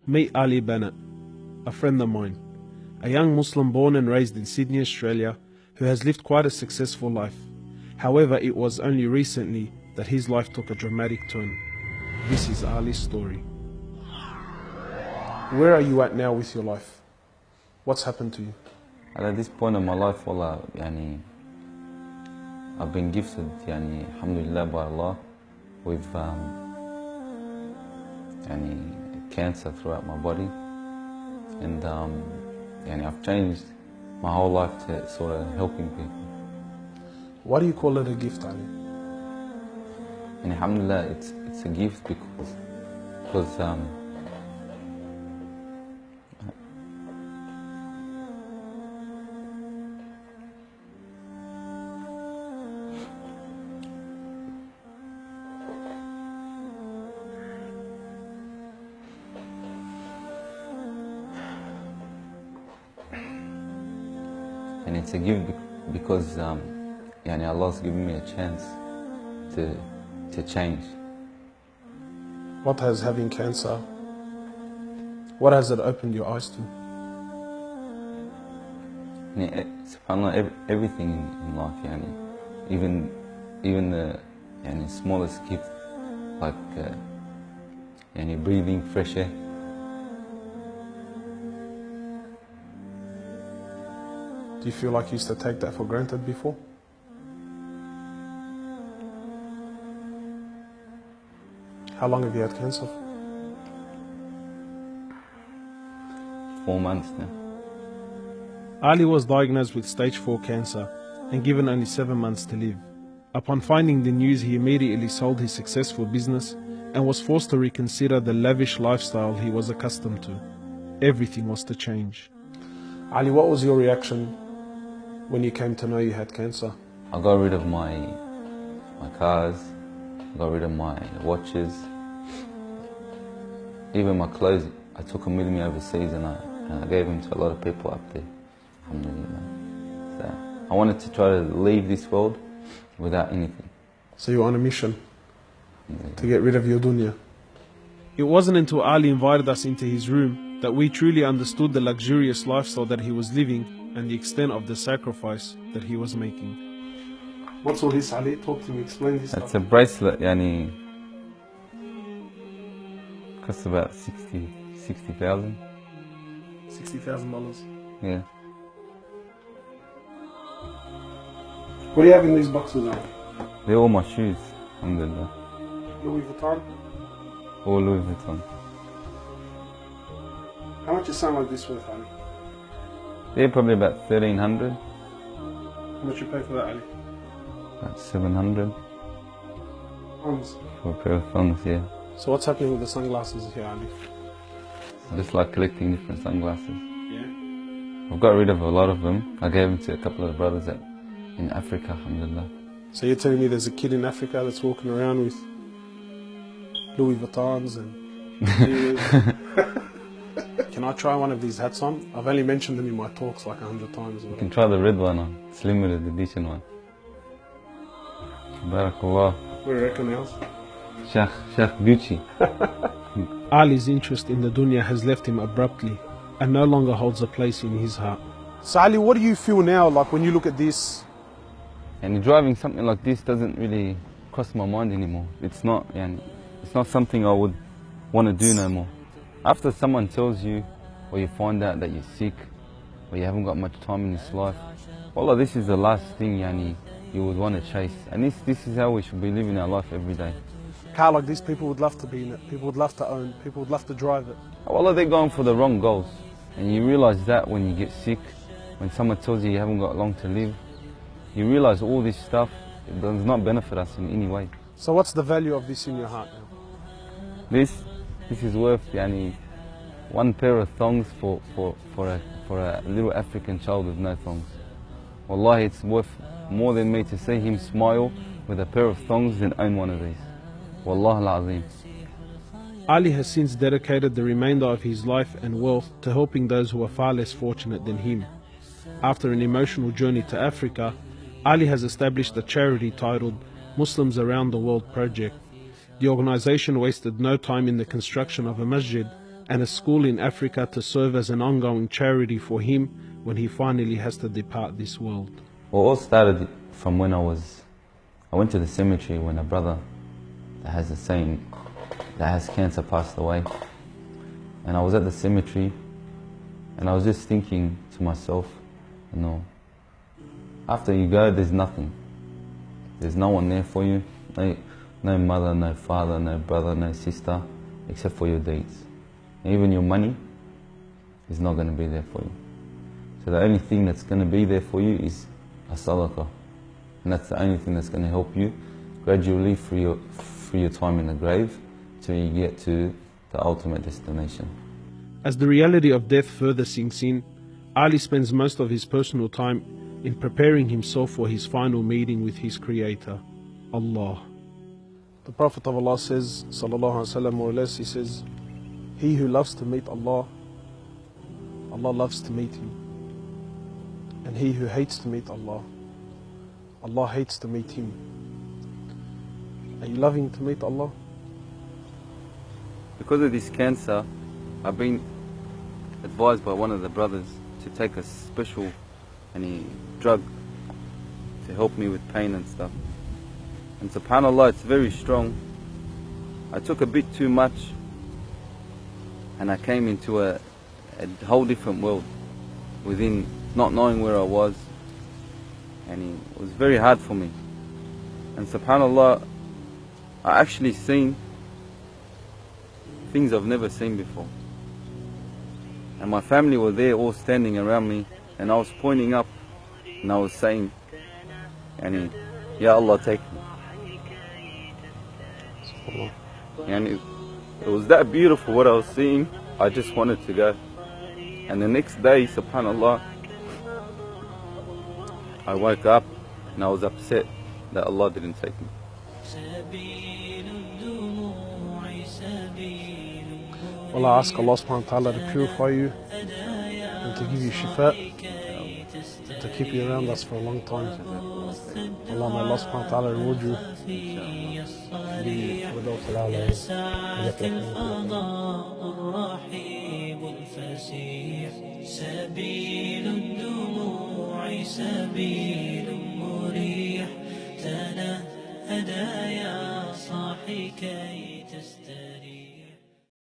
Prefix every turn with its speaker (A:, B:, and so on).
A: Meet Ali Bennett, a friend of mine, a young Muslim born and raised in Sydney, Australia, who has lived quite a successful life. However, it was only recently that his life took a dramatic turn. This is Ali's story. Where are you at now with your life? What's happened to you?
B: At this point in my life, wallah, I've been gifted, alhamdulillah, by Allah, with cancer throughout my body, and I've changed my whole life to sort of helping people.
A: Why do you call it a gift, Ali?
B: And alhamdulillah, it's a gift because and it's a gift because Allah's given me a chance to change.
A: What has having cancer, what has it opened your eyes to?
B: SubhanAllah, everything in life, even the smallest gift, like breathing fresh air.
A: Do you feel like you used to take that for granted before? How long have you had cancer?
B: 4 months now.
A: Ali was diagnosed with stage 4 cancer and given only 7 months to live. Upon finding the news, he immediately sold his successful business and was forced to reconsider the lavish lifestyle he was accustomed to. Everything was to change. Ali, what was your reaction when you came to know you had cancer?
B: I got rid of my cars, got rid of my watches, even my clothes. I took them with me overseas and I gave them to a lot of people up there. Alhamdulillah. So I wanted to try to leave this world without anything.
A: So you're on a mission to get rid of your dunya. It wasn't until Ali invited us into his room that we truly understood the luxurious lifestyle that he was living and the extent of the sacrifice that he was making. What's all this, Ali? Talk to me, explain this.
B: It's a bracelet, costs about $60,000.
A: $60,000?
B: Yeah.
A: What do you have in these boxes, Ali?
B: They're all my shoes, alhamdulillah.
A: Louis Vuitton?
B: All Louis Vuitton.
A: How much is something like this worth, Ali?
B: They're probably about 1,300.
A: How much you pay for that, Ali?
B: About 700.
A: Thongs?
B: For a pair of thongs, yeah.
A: So what's happening with the sunglasses here, Ali?
B: I just like collecting different sunglasses.
A: Yeah?
B: I've got rid of a lot of them. I gave them to a couple of brothers in Africa, alhamdulillah.
A: So you're telling me there's a kid in Africa that's walking around with Louis Vuittons and... Can I try one of these hats on? I've only mentioned them in my talks like 100 times.
B: You can try the red one on. It's limited edition one. Barakallah.
A: What do you reckon else?
B: Sheikh Gucci.
A: Ali's interest in the dunya has left him abruptly and no longer holds a place in his heart. So Ali, what do you feel now, like when you look at this?
B: And driving something like this doesn't really cross my mind anymore. It's not something I would want to do no more. After someone tells you, or you find out that you're sick, or you haven't got much time in this life, wallah, this is the last thing you would want to chase. And this is how we should be living our life every day.
A: Car like this, people would love to be in it, people would love to own, people would love to drive it.
B: Wallah, they're going for the wrong goals. And you realize that when you get sick, when someone tells you you haven't got long to live, you realize all this stuff, it does not benefit us in any way.
A: So what's the value of this in your heart now?
B: This is worth one pair of thongs for a little African child with no thongs. Wallahi, it's worth more than me to see him smile with a pair of thongs than own one of these. Wallah al-Azim.
A: Ali has since dedicated the remainder of his life and wealth to helping those who are far less fortunate than him. After an emotional journey to Africa, Ali has established a charity titled Muslims Around the World Project. The organization wasted no time in the construction of a masjid and a school in Africa to serve as an ongoing charity for him when he finally has to depart this world.
B: Well, it all started from when I went to the cemetery when a brother that has cancer passed away. And I was at the cemetery and I was just thinking to myself, you know, after you go, there's nothing. There's no one there for you. No mother, no father, no brother, no sister, except for your deeds. And even your money is not going to be there for you. So the only thing that's going to be there for you is a sadaqah. And that's the only thing that's going to help you gradually through your time in the grave till you get to the ultimate destination.
A: As the reality of death further sinks in, Ali spends most of his personal time in preparing himself for his final meeting with his Creator, Allah. The Prophet of Allah says, sallallahu alaihi wasallam, more or less, he says, he who loves to meet Allah, Allah loves to meet him. And he who hates to meet Allah, Allah hates to meet him. Are you loving to meet Allah?
B: Because of this cancer, I've been advised by one of the brothers to take a special drug to help me with pain and stuff. And subhanAllah, it's very strong. I took a bit too much and I came into a whole different world within not knowing where I was, and it was very hard for me. And subhanAllah, I actually seen things I've never seen before. And my family were there all standing around me, and I was pointing up and I was saying, Ya Allah, take me. And it was that beautiful what I was seeing, I just wanted to go. And the next day, subhanAllah, I woke up and I was upset that Allah didn't take me.
A: Well, I ask Allah subhanahu wa ta'ala to purify you and to give you shifa, and to keep you around us for a long time. Allah, may Allah subhanahu wa ta'ala reward you.
C: سبيل الدموع سبيل مريح تنهدى يا صاحي كي تستريح.